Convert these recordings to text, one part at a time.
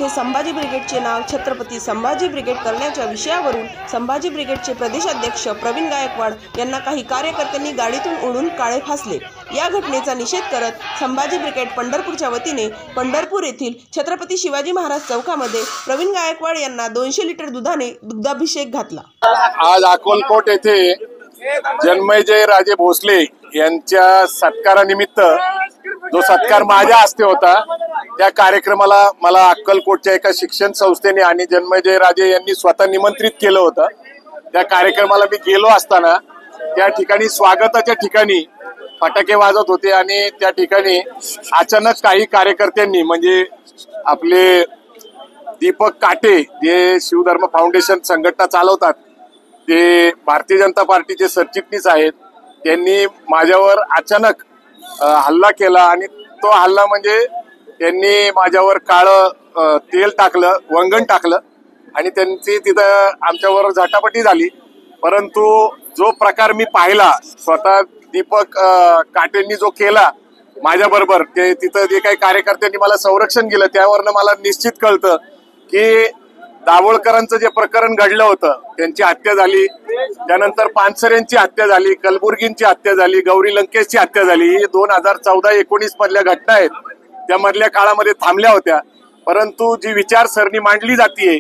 हे संभाजी ब्रिगेडचे नाव छत्रपती संभाजी ब्रिगेड करण्याच्या विषयावरून संभाजी ब्रिगेडचे प्रदेशाध्यक्ष प्रवीण गायकवाड यांना काही कार्यकर्त्यांनी गाडीतून उडून काळे फासले। या घटनेचा निषेध करत संभाजी ब्रिगेड पंढरपूरच्या वतीने पंढरपूर येथील छत्रपती शिवाजी महाराज चौकामध्ये प्रवीण गायकवाड यांना 200 लिटर दुधाने दुग्धाभिषेक घातला। आज अकोलकोट येथे जन्मेजय राजे भोसले यांच्या सत्कारानिमित्त जो सत्कार माझ्या हस्ते होता, त्या कार्यक्रमाला मला अक्कलकोटच्या एका शिक्षण संस्थेने आणि जन्मेजय राजे यांनी स्वतः निमंत्रित केलं होतं। त्या कार्यक्रमाला मी गेलो असताना त्या ठिकाणी स्वागताच्या ठिकाणी फटाके वाजत होते आणि त्या ठिकाणी अचानक काही कार्यकर्त्यांनी म्हणजे आपले दीपक काटे जे शिवधर्म फाउंडेशन संघटना चालवतात, ते भारतीय जनता पार्टीचे सरचिटणीस आहेत, त्यांनी माझ्यावर अचानक हल्ला केला आणि तो हल्ला म्हणजे त्यांनी माझ्यावर काळं तेल टाकलं, वंगण टाकलं आणि त्यांची तिथं आमच्यावर झटापटी झाली। परंतु जो प्रकार मी पाहिला, स्वतः दीपक काटेंनी जो केला माझ्या बरोबर, ते तिथं जे काही कार्यकर्त्यांनी मला संरक्षण केलं, त्यावरनं मला निश्चित कळतं की दाभोळकरांचं जे प्रकरण घडलं होतं, त्यांची हत्या झाली, त्यानंतर पानसरेंची हत्या झाली, कलबुर्गींची हत्या झाली, गौरी लंकेशची हत्या झाली, ही 2014-19 मधल्या घटना आहेत, त्या मधल्या काळामध्ये थांबल्या होत्या। परंतु जी विचारसरणी मांडली जातीये,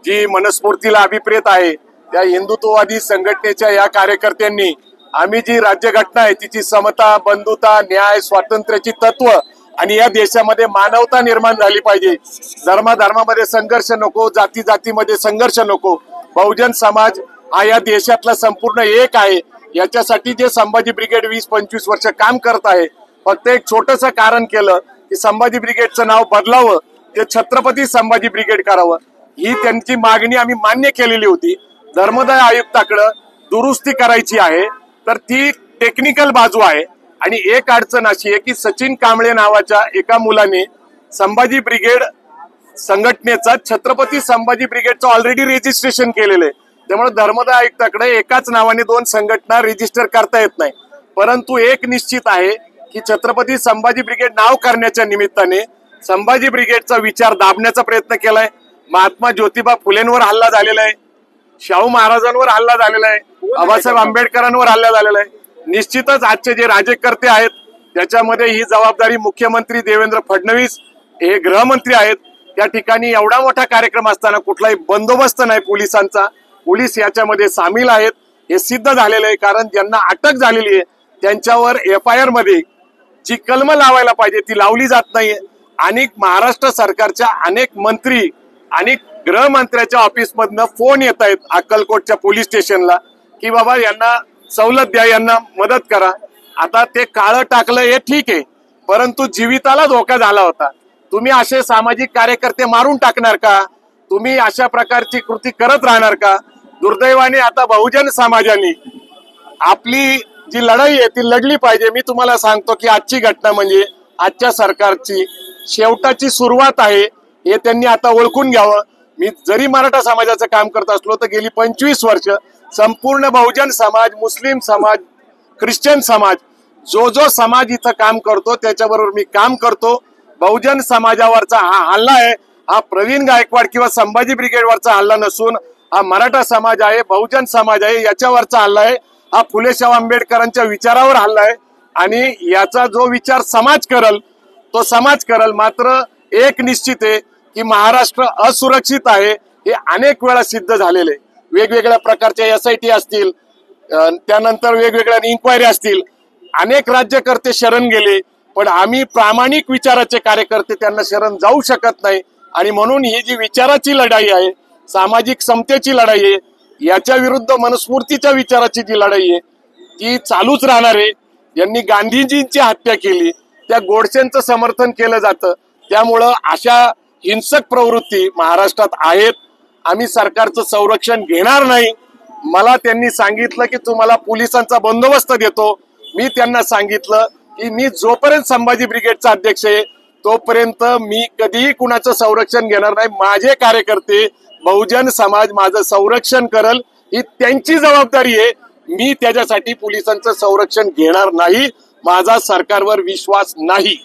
जी मनस्फूर्तीला अभिप्रेत आहे, त्या हिंदुत्ववादी संघटनेच्या या कार्यकर्त्यांनी आम्ही जी राज्यघटना आहे तिची समता, बंधुता, न्याय, स्वातंत्र्याची तत्व आणि या देशामध्ये मानवता निर्माण झाली पाहिजे, धर्माधर्मामध्ये संघर्ष नको, जाती जातीमध्ये संघर्ष नको, बहुजन समाज हा या देशातला संपूर्ण एक आहे, याच्यासाठी जे संभाजी ब्रिगेड 20-25 वर्ष काम करत आहे। फक्त एक छोटंसं कारण केलं की संभाजी ब्रिगेडचं नाव बदलावं, ते छत्रपती संभाजी ब्रिगेड करावं, ही त्यांची मागणी आम्ही मान्य केलेली होती। धर्मदाय आयुक्ताकडे दुरुस्ती करायची आहे, तर ती टेक्निकल बाजू आहे आणि एक अडचण अशी आहे की सचिन कांबळे नावाच्या एका मुलाने संभाजी ब्रिगेड संघटनेचा छत्रपती संभाजी ब्रिगेडचं ऑलरेडी रजिस्ट्रेशन केलेलं आहे, त्यामुळे धर्मदाय आयुक्ताकडे एकाच नावाने 2 संघटना रजिस्टर करता येत नाही। परंतु एक निश्चित आहे की छत्रपती संभाजी ब्रिगेड नाव करण्याच्या निमित्ताने संभाजी ब्रिगेडचा विचार दाबण्याचा प्रयत्न केलाय। महात्मा ज्योतिबा फुलेंवर हल्ला झालेला आहे, शाहू महाराजांवर हल्ला झालेला आहे, बाबासाहेब आंबेडकरांवर हल्ला झालेला आहे। निश्चितच आजचे जे राज्यकर्ते आहेत त्याच्यामध्ये ही जबाबदारी मुख्यमंत्री देवेंद्र फडणवीस हे गृहमंत्री आहेत। त्या ठिकाणी एवढा मोठा कार्यक्रम असताना कुठलाही बंदोबस्त नाही पोलिसांचा, पोलीस याच्यामध्ये सामील आहेत हे सिद्ध झालेलं आहे। कारण ज्यांना अटक झालेली आहे त्यांच्यावर FIR मध्ये जी कलम लावायला पाहिजे ती लावली जात नाहीये आणि महाराष्ट्र सरकारच्या अनेक मंत्री आणि गृहमंत्र्याच्या ऑफिस मधनं फोन येत आहेत अक्कलकोटच्या पोलीस स्टेशनला की बाबा यांना सवलत द्या, यांना मदत करा। आता ते काळं टाकलं हे ठीक आहे, परंतु जीविताला धोका झाला होता, तुम्ही असे सामाजिक कार्यकर्ते मारून टाकणार का? तुम्ही अशा प्रकारची कृती करत राहणार का? दुर्दैवाने आता बहुजन समाजाने आपली जी लढाई आहे ती लढली पाहिजे। मी तुम्हाला सांगतो की आजची घटना म्हणजे आजच्या सरकारची शेवटाची सुरुवात आहे, हे त्यांनी आता ओळखून घ्यावं। मी जरी मराठा समाजाचं काम करत असलो तर गेली 25 वर्ष संपूर्ण बहुजन समाज, मुस्लिम समाज, ख्रिश्चन समाज, जो समाज इथं काम करतो त्याच्याबरोबर मी काम करतो। बहुजन समाजावरचा हा हल्ला आहे, हा प्रवीण गायकवाड किंवा संभाजी ब्रिगेडवरचा हल्ला नसून हा मराठा समाज आहे, बहुजन समाज आहे, याच्यावरचा हल्ला आहे। हा फुले शाहू आंबेडकरांच्या विचारावर हल्ला आहे आणि याचा जो विचार समाज करल तो समाज करल। मात्र एक निश्चित आहे की महाराष्ट्र असुरक्षित आहे, हे अनेक वेळा सिद्ध झालेले। वेगवेगळ्या प्रकारच्या SIT असतील, त्यानंतर वेगवेगळ्या इन्क्वायरी असतील, अनेक राज्यकर्ते शरण गेले, पण आम्ही प्रामाणिक विचाराचे कार्यकर्ते त्यांना शरण जाऊ शकत नाही। आणि म्हणून ही जी विचाराची लढाई आहे, सामाजिक समतेची लढाई आहे, याच्या विरुद्ध मनस्फूर्तीच्या विचाराची जी लढाई आहे ती चालूच राहणार आहे। यांनी गांधीजींची हत्या केली, त्या गोडसेंचं समर्थन केलं जातं, त्यामुळं अशा हिंसक प्रवृत्ती महाराष्ट्रात आहेत। आम्ही सरकारचं संरक्षण घेणार नाही। मला त्यांनी सांगितलं की तुम्हाला पोलिसांचा बंदोबस्त देतो, मी त्यांना सांगितलं की मी जोपर्यंत संभाजी ब्रिगेडचा अध्यक्ष आहे तोपर्यंत मी कधीही कुणाचं संरक्षण घेणार नाही। माझे कार्यकर्ते, बहुजन समाज माझं संरक्षण करल, ही त्यांची जबाबदारी आहे। मी त्याच्यासाठी पोलिसांचं संरक्षण घेणार नाही, माझा सरकारवर विश्वास नाही।